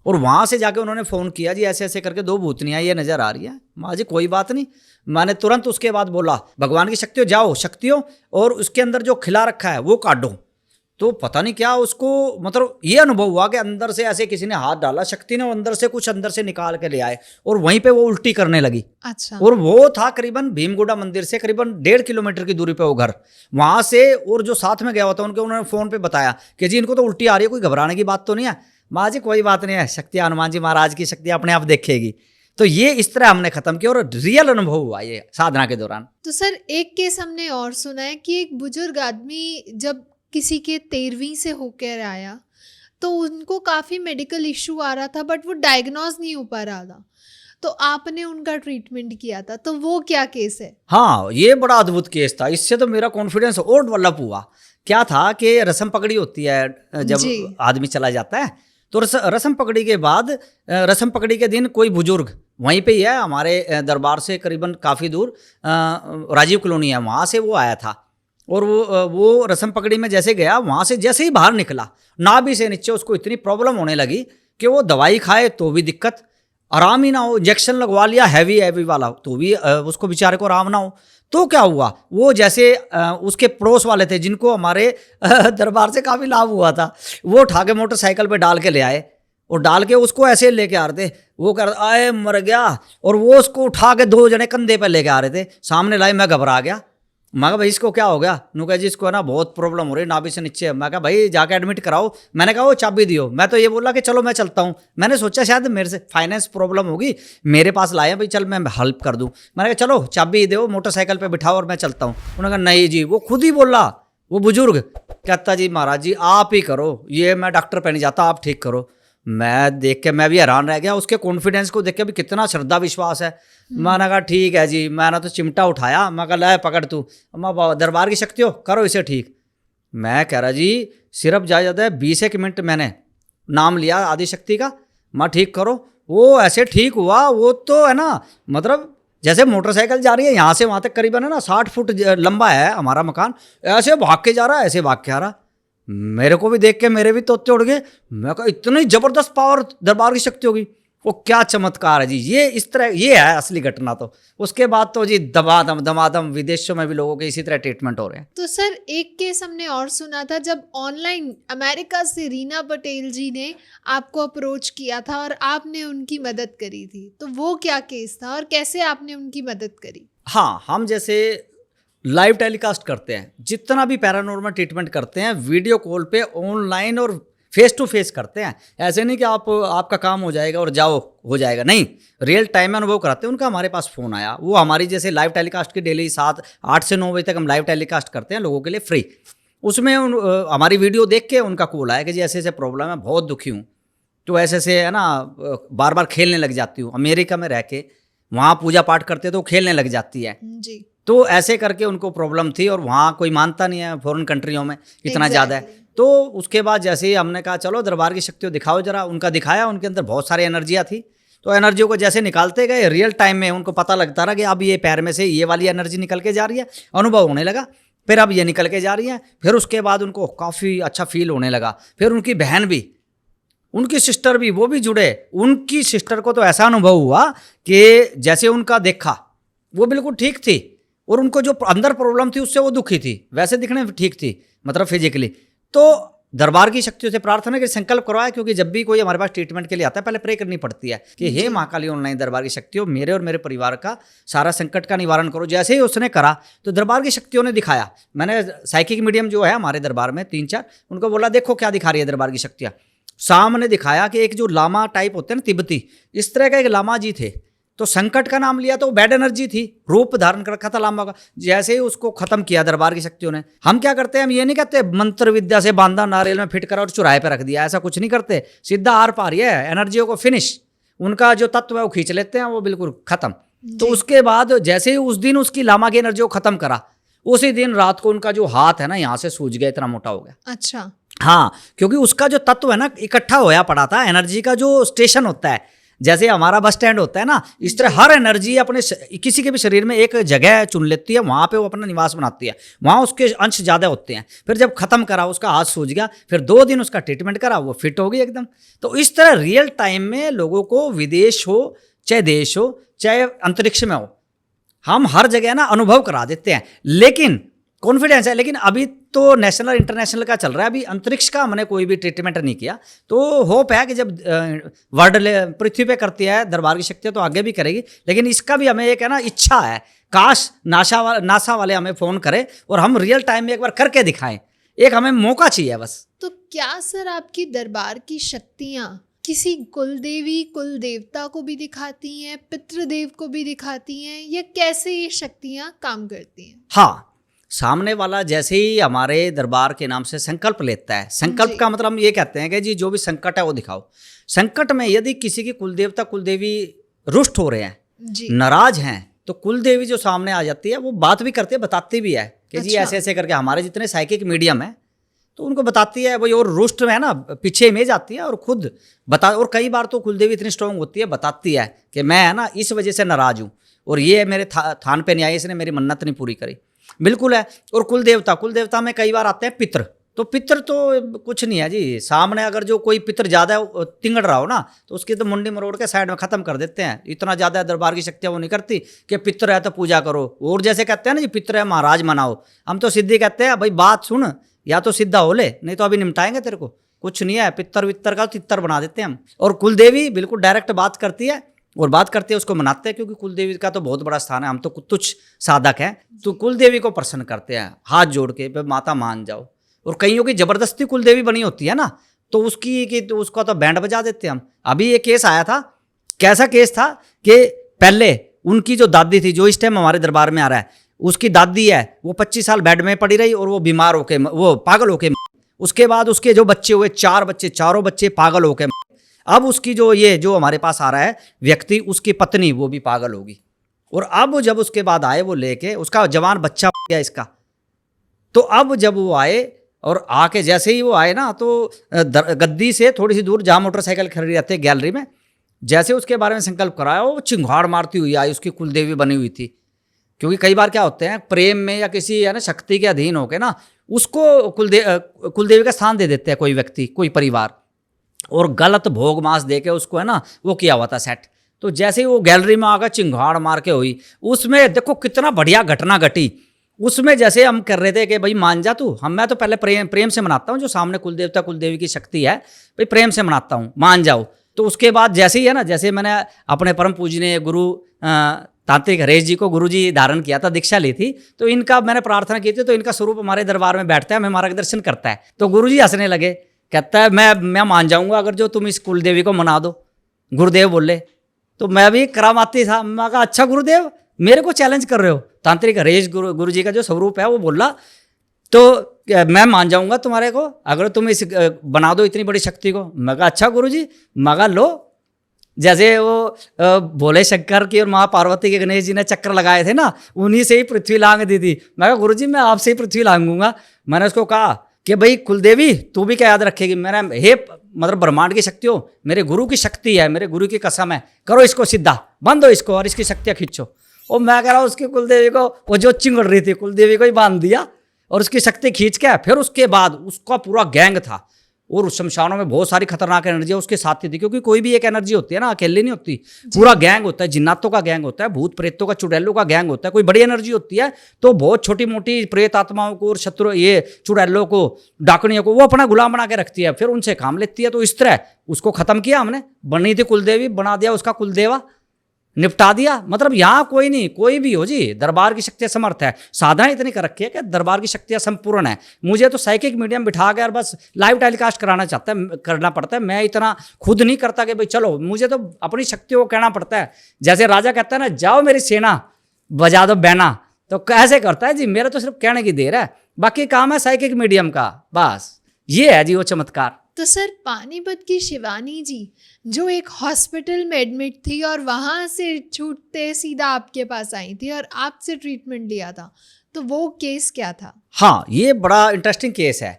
और वहां से जाके उन्होंने फोन किया, जी ऐसे ऐसे करके 2 भूतनियां ये नजर आ रही है। माँ जी कोई बात नहीं। मैंने तुरंत उसके बाद बोला भगवान की शक्तियों जाओ, शक्तियों और उसके अंदर जो खिला रखा है वो काटो। तो पता नहीं क्या उसको मतलब ये अनुभव हुआ कि अंदर से ऐसे किसी ने हाथ डाला, शक्ति ने अंदर से कुछ अंदर से निकाल के ले आए, और वहीं पे वो उल्टी करने लगी। अच्छा। और वो था करीबन भीमगुड़ा मंदिर से करीबन 1.5 किलोमीटर की दूरी पे वो घर। वहां से और जो साथ में गया हुआ था उनके, उन्होंने फोन पे बताया कि जी इनको तो उल्टी आ रही है, कोई घबराने की बात तो नहीं है। माँ जी कोई बात नहीं है, शक्ति हनुमान जी महाराज की शक्ति अपने आप देखेगी। तो ये इस तरह हमने खत्म किया, और रियल अनुभव हुआ ये साधना के दौरान। तो सर एक केस हमने और सुना है कि एक बुजुर्ग आदमी जब किसी के 13वीं से होकर आया तो उनको काफ़ी मेडिकल इशू आ रहा था, बट वो डायग्नोज नहीं हो पा रहा था, तो आपने उनका ट्रीटमेंट किया था। तो वो क्या केस है? हाँ, ये बड़ा अद्भुत केस था। इससे तो मेरा कॉन्फिडेंस और डेवलप हुआ। क्या था कि रस्म पकड़ी होती है जब जी। आदमी चला जाता है, तो रस्म पकड़ी के बाद रस्म पकड़ी के दिन कोई बुजुर्ग वहीं पे ही है हमारे दरबार से करीबन काफ़ी दूर, राजीव कॉलोनी है, वहाँ से वो आया था। और वो रस्म पकड़ी में जैसे गया, वहाँ से जैसे ही बाहर निकला, नाभि से नीचे उसको इतनी प्रॉब्लम होने लगी कि वो दवाई खाए तो भी दिक्कत, आराम ही ना हो। इंजेक्शन लगवा लिया हैवी वाला तो भी उसको बेचारे को आराम ना हो। तो क्या हुआ, वो जैसे उसके पड़ोस वाले थे जिनको हमारे दरबार से काफ़ी लाभ हुआ था, वो उठा के मोटरसाइकिल पे डाल के ले आए, और डाल के उसको ऐसे लेके आ रहे थे। वो कर आए मर गया, और वो उसको उठा के 2 जने कंधे पे लेके आ रहे थे, सामने लाई। मैं घबरा गया, मैं कहा भाई इसको क्या हो गया? नु कहा जी इसको है ना बहुत प्रॉब्लम हो रही है, नाभि से नीचे। मैं कहा भाई जाके एडमिट कराओ। मैंने कहा वो चाबी दियो। मैं तो ये बोला कि चलो मैं चलता हूँ। मैंने सोचा शायद मेरे से फाइनेंस प्रॉब्लम होगी, मेरे पास लाए भाई, चल मैं हेल्प कर दूँ। मैंने कहा चलो चाबी दो, मोटरसाइकिल पर बिठाओ और मैं चलता हूँ। उन्होंने कहा नहीं जी, वो खुद ही बोला, वो बुजुर्ग कहता जी महाराज जी आप ही करो, ये मैं डॉक्टर पे नहीं जाता, आप ठीक करो। मैं देख के मैं भी हैरान रह गया, उसके कॉन्फिडेंस को देख के भी कितना श्रद्धा विश्वास है। मैंने कहा ठीक है जी। मैंने तो चिमटा उठाया, मैं कहा ले पकड़ तू, मैं दरबार की शक्ति हो करो इसे ठीक। मैं कह रहा जी सिर्फ जाता है 20 मिनट मैंने नाम लिया आदि शक्ति का, मैं ठीक करो। वो ऐसे ठीक हुआ। वो तो है ना, मतलब जैसे मोटरसाइकिल जा रही है यहाँ से वहाँ तक करीबन है ना 60 फुट लंबा है हमारा मकान, ऐसे भाग के जा रहा है, ऐसे भाग के आ रहा। मेरे को भी देख के मेरे भी तोते उड़ गए। मैं कहा इतनी जबरदस्त पावर दरबार की शक्ति होगी, वो क्या चमत्कार है जी। ये इस तरह ये है असली घटना। तो उसके बाद तो जी दमादम विदेशों में भी लोगों के इसी तरह ट्रीटमेंट हो रहे हैं। तो सर एक केस हमने और सुना था जब ऑनलाइन अमेरिका से रीना पटेल जी ने आपको अप्रोच किया था और आपने उनकी मदद करी थी, तो वो क्या केस था और कैसे आपने उनकी मदद करी? हाँ, हम जैसे लाइव टेलीकास्ट करते हैं, जितना भी पैरानॉर्मल ट्रीटमेंट करते हैं वीडियो कॉल पे ऑनलाइन और फेस टू फेस करते हैं। ऐसे नहीं कि आपका काम हो जाएगा और जाओ हो जाएगा, नहीं, रियल टाइम में अनुभव कराते हैं। उनका हमारे पास फ़ोन आया, वो हमारी जैसे लाइव टेलीकास्ट की डेली 8 से 9 बजे तक हम लाइव टेलीकास्ट करते हैं लोगों के लिए फ्री। उसमें हमारी वीडियो देख के उनका कॉल आया कि जी ऐसे ऐसे प्रॉब्लम है, बहुत दुखी हूँ, तो ऐसे ऐसे है ना, बार बार खेलने लग जाती हूँ। अमेरिका में रह के वहाँ पूजा पाठ करते तो खेलने लग जाती है। जी। तो ऐसे करके उनको प्रॉब्लम थी, और वहाँ कोई मानता नहीं है फॉरेन कंट्रियों में इतना ज़्यादा है। तो उसके बाद जैसे ही हमने कहा चलो दरबार की शक्तियों दिखाओ जरा, उनका दिखाया, उनके अंदर बहुत सारी एनर्जियाँ थी। तो एनर्जियों को जैसे निकालते गए रियल टाइम में उनको पता लगता रहा कि अब ये पैर में से ये वाली एनर्जी निकल के जा रही है, अनुभव होने लगा। फिर अब ये निकल के जा रही है, फिर उसके बाद उनको काफ़ी अच्छा फील होने लगा। फिर उनकी बहन भी, उनकी सिस्टर भी, वो भी जुड़े। उनकी सिस्टर को तो ऐसा अनुभव हुआ कि जैसे उनका देखा वो बिल्कुल ठीक थी, और उनको जो अंदर प्रॉब्लम थी उससे वो दुखी थी, वैसे दिखने में ठीक थी, मतलब फिजिकली। तो दरबार की शक्तियों से प्रार्थना के संकल्प करवाया, क्योंकि जब भी कोई हमारे पास ट्रीटमेंट के लिए आता है पहले प्रे करनी पड़ती है कि हे महाकाली ऑनलाइन दरबार की शक्तियों, मेरे और मेरे परिवार का सारा संकट का निवारण करो। जैसे ही उसने करा तो दरबार की शक्तियों ने दिखाया। मैंने साइकिक मीडियम जो है हमारे दरबार में 3-4, उनको बोला देखो क्या दिखा रही है दरबार की शक्तियाँ। सामने दिखाया कि एक जो लामा टाइप होते हैं ना तिब्बती, इस तरह का एक लामा जी थे। तो संकट का नाम लिया तो बैड एनर्जी थी, रूप धारण कर रखा था लामा का। जैसे ही उसको खत्म किया दरबार की शक्तियों ने। हम क्या करते हैं, हम ये नहीं कहते मंत्र विद्या से बांधा नारियल में फिट करा और चुराहे पे रख दिया, ऐसा कुछ नहीं करते। सीधा आर पार है एनर्जियों को फिनिश, उनका जो तत्व है वो खींच लेते हैं, वो बिल्कुल खत्म। तो उसके बाद जैसे ही उस दिन उसकी लामा की एनर्जी को खत्म करा, उसी दिन रात को उनका जो हाथ है ना यहाँ से सूज गया, इतना मोटा हो गया। अच्छा, हाँ, क्योंकि उसका जो तत्व है ना इकट्ठा होया पड़ा था। एनर्जी का जो स्टेशन होता है, जैसे हमारा बस स्टैंड होता है ना, इस तरह हर एनर्जी अपने किसी के भी शरीर में एक जगह चुन लेती है, वहाँ पे वो अपना निवास बनाती है, वहाँ उसके अंश ज़्यादा होते हैं। फिर जब खत्म करा, उसका हाथ सूज गया, फिर 2 दिन उसका ट्रीटमेंट करा, वो फिट हो गई एकदम। तो इस तरह रियल टाइम में लोगों को, विदेश हो चाहे देश हो चाहे अंतरिक्ष में हो, हम हर जगह ना अनुभव करा देते हैं। लेकिन कॉन्फिडेंस है, लेकिन अभी तो नेशनल इंटरनेशनल का चल रहा है, अभी अंतरिक्ष का हमने कोई भी ट्रीटमेंट नहीं किया। तो होप है कि जब वर्ल्ड पृथ्वी पे करती है दरबार की शक्तियाँ तो आगे भी करेगी। लेकिन इसका भी हमें एक है ना इच्छा है, काश नासा वाले हमें फ़ोन करें और हम रियल टाइम में एक बार करके दिखाएं। एक हमें मौका चाहिए बस। तो क्या सर आपकी दरबार की शक्तियाँ किसी कुल देवी कुल देवता को भी दिखाती हैं, पितृदेव को भी दिखाती हैं, या कैसे ये शक्तियाँ काम करती हैं? हाँ, सामने वाला जैसे ही हमारे दरबार के नाम से संकल्प लेता है, संकल्प का मतलब हम ये कहते हैं कि जी जो भी संकट है वो दिखाओ। संकट में यदि किसी की कुल देवता कुल देवी रुष्ट हो रहे हैं, नाराज हैं, तो कुल देवी जो सामने आ जाती है वो बात भी करती है, बताती भी है कि जी ऐसे ऐसे करके। हमारे जितने साइकिक मीडियम है तो उनको बताती है भाई, और रुष्ट में है ना पीछे इमेज आती है और खुद बता। और कई बार तो कुल देवी इतनी स्ट्रांग होती है, बताती है कि मैं है ना इस वजह से नाराज हूँ, और ये मेरे थान पे नहीं आई, इसने मेरी मन्नत नहीं पूरी करी। बिल्कुल है। और कुल देवता में कई बार आते हैं पितृ। तो पितृ तो कुछ नहीं है जी, सामने अगर जो कोई पितृ ज़्यादा तिंगड़ रहा हो ना तो उसकी तो मुंडी मरोड़ के साइड में ख़त्म कर देते हैं। इतना ज़्यादा दरबार की शक्तियाँ वो नहीं करती कि पितृ है तो पूजा करो। और जैसे कहते हैं ना जी पितृ है महाराज मनाओ, हम तो सीधी कहते हैं भाई बात सुन, या तो सीधा हो ले, नहीं तो अभी निपटाएंगे तेरे को। कुछ नहीं है, पितर वित्तर का तितर बना देते हैं हम। और कुलदेवी बिल्कुल डायरेक्ट बात करती है, और बात करते हैं उसको मनाते हैं, क्योंकि कुलदेवी का तो बहुत बड़ा स्थान है। हम तो तुच्छ साधक हैं, तो कुलदेवी को प्रसन्न करते हैं हाथ जोड़ के, माता मान जाओ। और कईयों की जबरदस्ती कुलदेवी बनी होती है ना, तो उसका तो बैंड बजा देते हैं हम। अभी ये केस आया था, कैसा केस था कि पहले उनकी जो दादी थी, जो इस टाइम हमारे दरबार में आ रहा है, उसकी दादी है वो 25 साल बेड में पड़ी रही और वो बीमार होके, वो पागल होके। उसके बाद उसके जो बच्चे हुए, 4 बच्चे, चारों बच्चे पागल होके। अब उसकी जो हमारे पास आ रहा है व्यक्ति, उसकी पत्नी वो भी पागल होगी। और अब जब उसके बाद आए वो लेके, उसका जवान बच्चा हो गया इसका। तो अब जब वो आए और आके जैसे ही वो आए ना, तो गद्दी से थोड़ी सी दूर जहाँ मोटरसाइकिल खड़ी रहते गैलरी में, जैसे उसके बारे में संकल्प कराया, वो चिंगाड़ मारती हुई आई। उसकी कुलदेवी बनी हुई थी। क्योंकि कई बार क्या होते हैं, प्रेम में या किसी है ना शक्ति के अधीन होके ना, उसको कुलदेवी का स्थान दे देते हैं कोई व्यक्ति, कोई परिवार, और गलत भोग मांस दे के उसको है ना वो किया हुआ था सेट। तो जैसे ही वो गैलरी में आकर चिंगाड़ मार के हुई, उसमें देखो कितना बढ़िया घटना घटी। उसमें जैसे हम कर रहे थे कि भाई मान जा तू, मैं तो पहले प्रेम से मनाता हूँ, जो सामने कुलदेवता कुलदेवी की शक्ति है भाई प्रेम से मनाता हूँ, मान जाओ। तो उसके बाद जैसे ही है ना, जैसे मैंने अपने परम पूजनीय गुरु तांत्रिक हरेश जी को गुरु जी धारण किया था, दीक्षा ली थी, तो इनका मैंने प्रार्थना की थी, तो इनका स्वरूप हमारे दरबार में बैठता है, हमें मार्गदर्शन करता है। तो गुरु जी हंसने लगे, कहता है मैं मान जाऊंगा अगर जो तुम इस कुलदेवी को मना दो। गुरुदेव बोले, तो मैं भी करामाती था, मैं कहा अच्छा गुरुदेव मेरे को चैलेंज कर रहे हो। तांत्रिक हरेश गुरु जी का जो स्वरूप है वो बोला, तो मैं मान जाऊंगा तुम्हारे को अगर तुम इस बना दो इतनी बड़ी शक्ति को। मैं कहा अच्छा गुरु जी, मैं कहा लो। जैसे वो भोले शंकर की और माँ पार्वती के गणेश जी ने चक्र लगाए थे ना, उन्हीं से ही पृथ्वी लांग दी थी। मैं कहा गुरुजी मैं आपसे ही पृथ्वी लांगूंगा। मैंने उसको कहा कि भाई कुलदेवी तू भी क्या याद रखेगी। मैंने हे मतलब ब्रह्मांड की शक्ति हो, मेरे गुरु की शक्ति है, मेरे गुरु की कसम है, करो इसको सीधा, बंद हो इसको और इसकी शक्तियाँ खींचो। और मैं कह रहा हूँ उसकी कुलदेवी को, वो जो चिंगड़ रही थी कुलदेवी को ही बांध दिया और उसकी शक्ति खींच के फिर उसके बाद उसका पूरा गैंग था। और उस शमशानों में बहुत सारी खतरनाक एनर्जी उसके साथ थी, क्योंकि कोई भी एक एनर्जी होती है ना, अकेले नहीं होती, पूरा गैंग होता है, जिन्नातों का गैंग होता है, भूत प्रेतों का, चुड़ैलों का गैंग होता है। कोई बड़ी एनर्जी होती है तो बहुत छोटी मोटी प्रेत आत्माओं को और शत्रु ये चुड़ैलों को, डाकनियों को वो अपना गुलाम बना के रखती है, फिर उनसे काम लेती है। तो इस तरह उसको खत्म किया हमने, बनी थी कुलदेवी, बना दिया उसका कुलदेवा, निपटा दिया। मतलब यहाँ कोई नहीं, कोई भी हो जी, दरबार की शक्तियाँ समर्थ है। साधना इतनी कर रखी है कि दरबार की शक्तियाँ संपूर्ण है। मुझे तो साइकिक मीडियम बिठा के और बस लाइव टेलीकास्ट करना पड़ता है। मैं इतना खुद नहीं करता कि भाई चलो, मुझे तो अपनी शक्तियों को कहना पड़ता है। जैसे राजा कहता है ना, जाओ मेरी सेना बजा दो बैना, तो कैसे करता है जी, मेरा तो सिर्फ कहने की देर है, बाकी काम है साइकिक मीडियम का, बस ये है जी वो चमत्कार। तो सर पानीपत की शिवानी जी जो एक हॉस्पिटल में एडमिट थी और वहाँ से छूटते सीधा आपके पास आई थी और आपसे ट्रीटमेंट लिया था, तो वो केस क्या था? हाँ, ये बड़ा इंटरेस्टिंग केस है।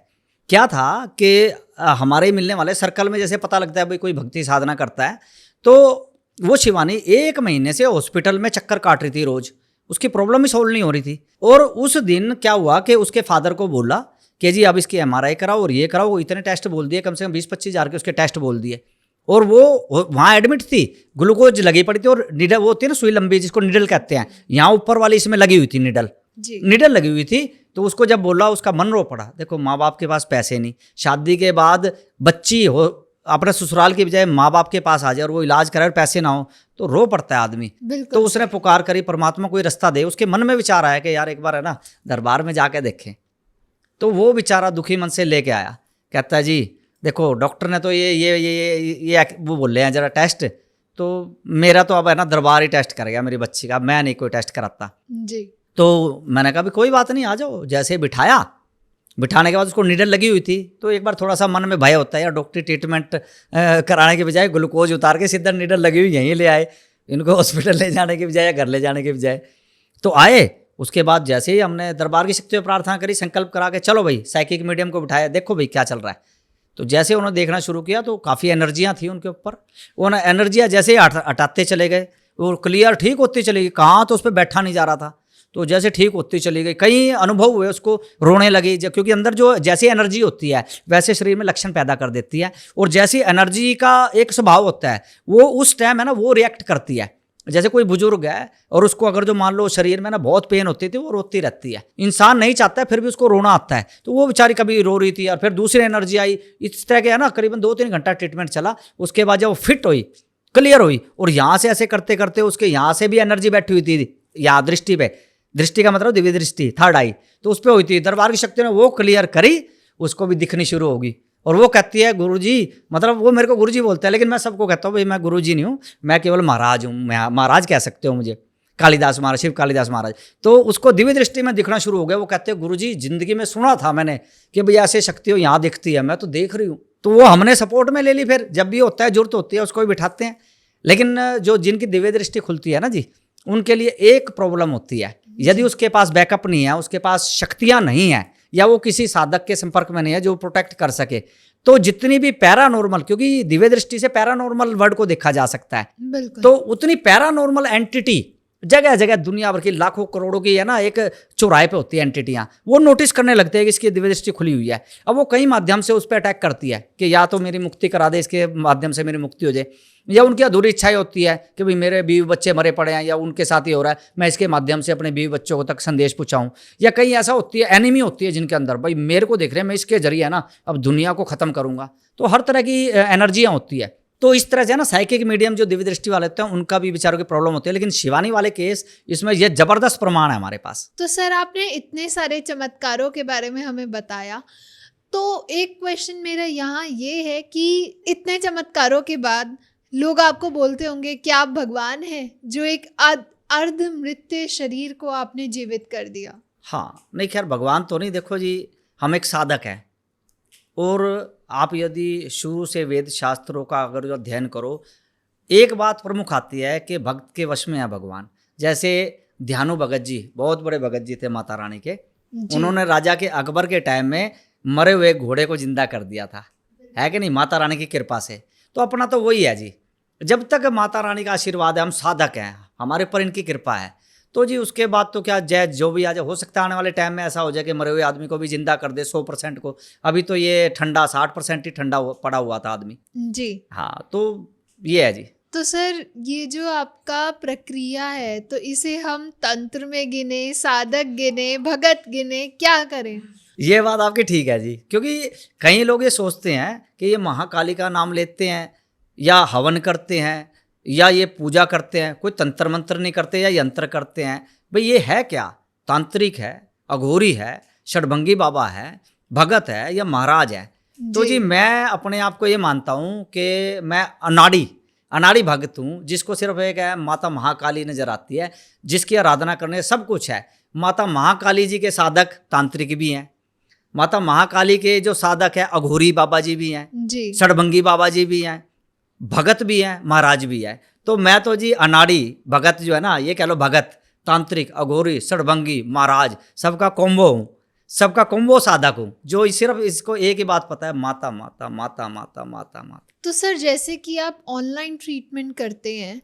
क्या था कि हमारे मिलने वाले सर्कल में जैसे पता लगता है भाई कोई भक्ति साधना करता है, तो वो शिवानी 1 महीने से हॉस्पिटल में चक्कर काट रही थी रोज, उसकी प्रॉब्लम ही सोल्व नहीं हो रही थी। और उस दिन क्या हुआ कि उसके फादर को बोला कि जी अब इसकी MRI कराओ और ये कराओ। वो इतने टेस्ट बोल दिए, कम से कम 20-25 हज़ार के उसके टेस्ट बोल दिए। और वो वहाँ एडमिट थी, ग्लूकोज लगी पड़ी थी, और निडल वो होती है ना सुई लंबी जिसको निडल कहते हैं, यहाँ ऊपर वाली इसमें लगी हुई थी निडल लगी हुई थी। तो उसको जब बोला उसका मन रो पड़ा। देखो माँ बाप के पास पैसे नहीं, शादी के बाद बच्ची हो अपने ससुराल की बजाय माँ बाप के पास आ जाए और वो इलाज कराए और पैसे ना हो तो रो पड़ता है आदमी। तो उसने पुकार करी परमात्मा कोई रास्ता दे। उसके मन में विचार आया कि यार एक बार है ना दरबार में जाके देखें। तो वो बेचारा दुखी मन से लेके आया, कहता है जी देखो डॉक्टर ने तो ये वो बोल रहे हैं जरा टेस्ट, तो मेरा तो अब है ना दरबार ही टेस्ट करेगा मेरी बच्ची का, मैं नहीं कोई टेस्ट कराता जी। तो मैंने कहा भी कोई बात नहीं आ जाओ। जैसे बिठाया, बिठाने के बाद उसको नीडल लगी हुई थी, तो एक बार थोड़ा सा मन में भय होता है यार, डॉक्टरी ट्रीटमेंट कराने के बजाय ग्लूकोज उतार के सीधा नीडल लगी हुई यहीं ले आए, इनको हॉस्पिटल ले जाने के बजाय या घर ले जाने के बजाय। तो आए, उसके बाद जैसे ही हमने दरबार की शक्ति में प्रार्थना करी, संकल्प करा के चलो भाई साइकिक मीडियम को बिठाया, देखो भाई क्या चल रहा है। तो जैसे उन्होंने देखना शुरू किया तो काफ़ी एनर्जियाँ थी उनके ऊपर, वो ना एनर्जियाँ जैसे ही हटाते चले गए और क्लियर ठीक होती चली गई। कहाँ तो उस पर बैठा नहीं जा रहा था, तो जैसे ठीक होती चली गई। कई अनुभव हुए, उसको रोने लगी, क्योंकि अंदर जो जैसी एनर्जी होती है वैसे शरीर में लक्षण पैदा कर देती है। और जैसी एनर्जी का एक स्वभाव होता है वो उस टाइम है ना वो रिएक्ट करती है। जैसे कोई बुजुर्ग है और उसको अगर जो मान लो शरीर में ना बहुत पेन होती थी, वो रोती रहती है, इंसान नहीं चाहता है फिर भी उसको रोना आता है, तो वो बेचारी कभी रो रही थी और फिर दूसरी एनर्जी आई। इस तरह के है ना करीबन 2-3 घंटा ट्रीटमेंट चला। उसके बाद जब वो फिट हुई, क्लियर हुई, और यहाँ से ऐसे करते करते उसके यहाँ से भी एनर्जी बैठी हुई थी, यहाँ दृष्टि पे, दृष्टि का मतलब दिव्य दृष्टि, थर्ड आई, तो उस पर हुई थी। दरबार की शक्ति ने वो क्लियर करी, उसको भी दिखनी शुरू होगी। और वो कहती है गुरुजी, मतलब वो मेरे को गुरुजी बोलता है, लेकिन मैं सबको कहता हूँ भाई मैं गुरुजी नहीं हूँ, मैं केवल महाराज हूँ, मैं महाराज कह सकते हो मुझे, कालिदास महाराज, शिव कालिदास महाराज। तो उसको दिव्य दृष्टि में दिखना शुरू हो गया। वो कहते हैं गुरुजी जिंदगी में सुना था मैंने कि भैया ऐसे शक्ति हो यहाँ दिखती है, मैं तो देख रही हूँ। तो वो हमने सपोर्ट में ले ली। फिर जब भी होता है जरूरत होती है उसको भी बिठाते हैं। लेकिन जो जिनकी दिव्य दृष्टि खुलती है ना जी, उनके लिए एक प्रॉब्लम होती है, यदि उसके पास बैकअप नहीं है, उसके पास शक्तियाँ नहीं है, या वो किसी साधक के संपर्क में नहीं है जो प्रोटेक्ट कर सके, तो जितनी भी पैरानॉर्मल, क्योंकि दिव्य दृष्टि से पैरानॉर्मल वर्ड को देखा जा सकता है, तो उतनी पैरानॉर्मल एंटिटी जगह जगह दुनिया भर की लाखों करोड़ों की है ना एक चौराहे पे होती है एंटिटियाँ, वो नोटिस करने लगते हैं कि इसकी दिव्य दृष्टि खुली हुई है। अब वो कई माध्यम से उस पर अटैक करती है कि या तो मेरी मुक्ति करा दे, इसके माध्यम से मेरी मुक्ति हो जाए, या उनकी अधूरी इच्छाएं होती है कि भाई मेरे बीवी बच्चे मरे पड़े हैं या उनके साथ ही हो रहा है, मैं इसके माध्यम से अपने बीवी बच्चों को तक संदेश पहुँचाऊँ। या कहीं ऐसा होती है एनिमी होती है जिनके अंदर भाई मेरे को देख रहे हैं, मैं इसके जरिए है ना अब दुनिया को ख़त्म करूँगा। तो हर तरह की एनर्जियाँ होती है। तो इस तरह से ना साइकिक मीडियम जो दिव्य दृष्टि वाले होते हैं उनका भी बेचारों की प्रॉब्लम होती है। लेकिन शिवानी वाले केस इसमें ये जबरदस्त प्रमाण है हमारे पास। तो सर आपने इतने सारे चमत्कारों के बारे में हमें बताया, तो एक क्वेश्चन मेरा यहाँ ये है कि इतने चमत्कारों के बाद लोग आपको बोलते होंगे कि आप भगवान हैं जो एक अर्ध मृत्यु शरीर को आपने जीवित कर दिया। हाँ, नहीं खैर भगवान तो नहीं, देखो जी हम एक साधक हैं। और आप यदि शुरू से वेद शास्त्रों का अगर जो अध्ययन करो एक बात प्रमुख आती है कि भक्त के वश में है भगवान। जैसे ध्यानु भगत जी, बहुत बड़े भगत जी थे माता रानी के, उन्होंने राजा के अकबर के टाइम में मरे हुए घोड़े को जिंदा कर दिया था, है कि नहीं, माता रानी की कृपा से। तो अपना तो वही है जी, जब तक माता रानी का आशीर्वाद है, हम साधक हैं, हमारे पर इनकी कृपा है, तो जी उसके बाद तो क्या, जय जो भी आ जाए। हो सकता है आने वाले टाइम में ऐसा हो जाए कि मरे हुए आदमी को भी जिंदा कर दे 100% को। अभी तो ये ठंडा 60% ही ठंडा पड़ा हुआ था आदमी जी। हाँ, तो ये है जी। तो सर ये जो आपका प्रक्रिया है, तो इसे हम तंत्र में गिने, साधक गिने, भगत गिने, क्या करें? ये बात आपकी ठीक है जी, क्योंकि कई लोग ये सोचते हैं कि ये महाकाली का नाम लेते हैं या हवन करते हैं या ये पूजा करते हैं, कोई तंत्र मंत्र नहीं करते या यंत्र करते हैं। भाई ये है क्या? तांत्रिक है, अघोरी है, षडभंगी बाबा है, भगत है या महाराज है। तो जी मैं अपने आप को ये मानता हूँ कि मैं अनाड़ी भगत हूँ, जिसको सिर्फ एक है माता महाकाली नजर आती है, जिसकी आराधना करने सब कुछ है। माता महाकाली जी के साधक तांत्रिक भी हैं, माता महाकाली के जो साधक है अघोरी बाबा जी भी हैं, षडभंगी बाबा जी भी हैं, भगत भी हैं, महाराज भी है। तो मैं तो जी अनाड़ी भगत जो है ना, ये कह लो भगत, तांत्रिक, अघोरी, षडभंगी, महाराज, सबका कॉम्बो हूँ, सबका कॉम्बो साधक हूँ, जो सिर्फ इसको एक ही बात पता है, माता माता माता माता माता माता। तो सर जैसे कि आप ऑनलाइन ट्रीटमेंट करते हैं,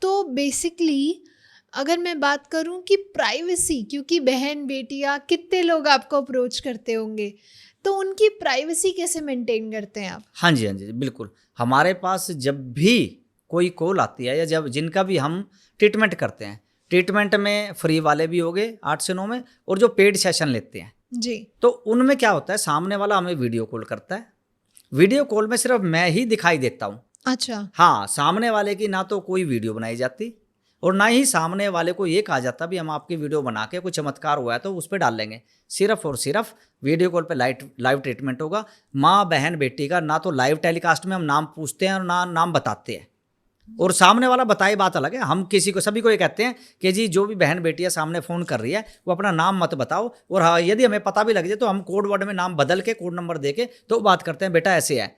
तो बेसिकली अगर मैं बात करूं कि प्राइवेसी, क्योंकि बहन बेटियां कितने लोग आपको अप्रोच करते होंगे, तो उनकी प्राइवेसी कैसे मेंटेन करते हैं आप? हाँ जी बिल्कुल। हमारे पास जब भी कोई कॉल आती है या जब जिनका भी हम ट्रीटमेंट करते हैं, ट्रीटमेंट में फ्री वाले भी हो गए 8 से 9 में, और जो पेड सेशन लेते हैं जी, तो उनमें क्या होता है, सामने वाला हमें वीडियो कॉल करता है, वीडियो कॉल में सिर्फ मैं ही दिखाई देता हूँ। अच्छा। हाँ, सामने वाले की ना तो कोई वीडियो बनाई जाती और ना ही सामने वाले को ये कहा जाता भी हम आपकी वीडियो बना के कोई चमत्कार हुआ है तो उस पर डाल लेंगे। सिर्फ और सिर्फ वीडियो कॉल पे लाइव ट्रीटमेंट होगा। माँ बहन बेटी का ना तो लाइव टेलीकास्ट में हम नाम पूछते हैं और ना नाम बताते हैं, और सामने वाला बताए बात अलग है। हम किसी को, सभी को ये कहते हैं कि जी जो भी बहन बेटी है सामने फ़ोन कर रही है वो अपना नाम मत बताओ, और हाँ यदि हमें पता भी लग जाए तो हम कोड वर्ड में नाम बदल के कोड नंबर दे के तो बात करते हैं, बेटा ऐसे है।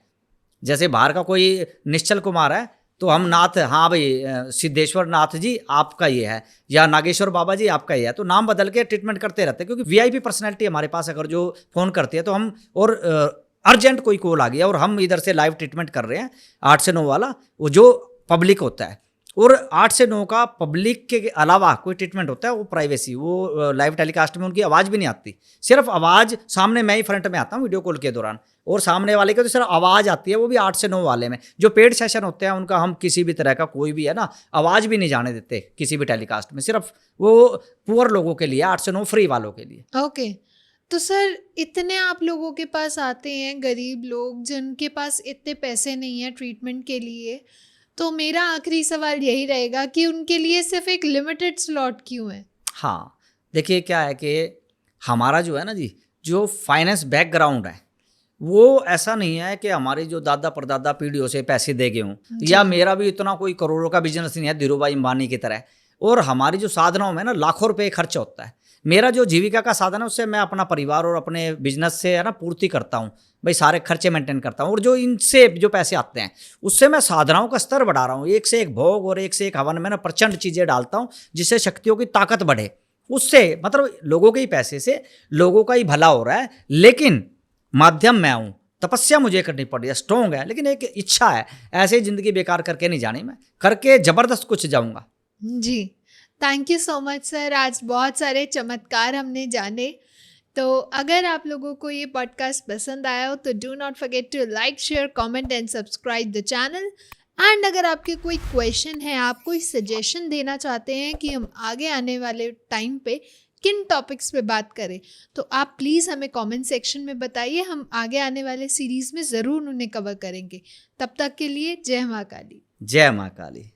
जैसे बाहर का कोई निश्चल कुमार है तो हम नाथ, हाँ भाई सिद्धेश्वर नाथ जी आपका ये है, या नागेश्वर बाबा जी आपका ये है, तो नाम बदल के ट्रीटमेंट करते रहते हैं। क्योंकि वीआईपी पर्सनैलिटी हमारे पास अगर जो फ़ोन करती है तो हम, और अर्जेंट कोई कॉल आ गया और हम इधर से लाइव ट्रीटमेंट कर रहे हैं 8 से 9 वाला, वो जो पब्लिक होता है, और 8 से 9 का पब्लिक के अलावा कोई ट्रीटमेंट होता है वो प्राइवेसी, वो लाइव टेलीकास्ट में उनकी आवाज़ भी नहीं आती, सिर्फ आवाज़ सामने मैं ही फ्रंट में आता हूँ वीडियो कॉल के दौरान, और सामने वाले के तो सिर्फ आवाज़ आती है, वो भी 8 से 9 वाले में। जो पेड सेशन होते हैं उनका हम किसी भी तरह का कोई भी है ना आवाज़ भी नहीं जाने देते किसी भी टेलीकास्ट में, सिर्फ वो पुअर लोगों के लिए, 8 से 9 फ्री वालों के लिए। ओके। तो सर इतने आप लोगों के पास आते हैं, गरीब लोग जिनके पास इतने पैसे नहीं है ट्रीटमेंट के लिए, तो मेरा आखिरी सवाल यही रहेगा कि उनके लिए सिर्फ एक लिमिटेड स्लॉट क्यों है? हाँ देखिए क्या है कि हमारा जो है ना जी, जो फाइनेंस बैकग्राउंड है वो ऐसा नहीं है कि हमारे जो दादा परदादा पीढ़ियों से पैसे दे गए हों, या मेरा भी इतना कोई करोड़ों का बिजनेस नहीं है धीरूभाई अंबानी की तरह, और हमारी जो साधनों में ना लाखों रुपए खर्च होता है। मेरा जो जीविका का साधन है उससे मैं अपना परिवार और अपने बिजनेस से है ना पूर्ति करता हूँ भाई, सारे खर्चे मेंटेन करता हूँ, और जो इनसे जो पैसे आते हैं उससे मैं साधनाओं का स्तर बढ़ा रहा हूँ। एक से एक भोग और एक से एक हवन में ना प्रचंड चीज़ें डालता हूँ जिससे शक्तियों की ताकत बढ़े। उससे मतलब लोगों के ही पैसे से लोगों का ही भला हो रहा है, लेकिन माध्यम मैं हूँ, तपस्या मुझे करनी पड़ रही है, स्ट्रॉन्ग है, लेकिन एक इच्छा है, ऐसे ही ज़िंदगी बेकार करके नहीं जानी, मैं करके ज़बरदस्त कुछ जाऊँगा जी। Thank you so much sir, आज बहुत सारे चमत्कार हमने जाने। तो अगर आप लोगों को ये पॉडकास्ट पसंद आया हो तो do not forget to like, share, comment and subscribe the channel. And अगर आपके कोई क्वेश्चन है, आप कोई सजेशन देना चाहते हैं कि हम आगे आने वाले टाइम पे किन टॉपिक्स पे बात करें, तो आप प्लीज़ हमें कमेंट सेक्शन में बताइए, हम आगे आने वाले सीरीज़ में ज़रूर उन्हें कवर करेंगे। तब तक के लिए जय माँ काली। जय माँ काली।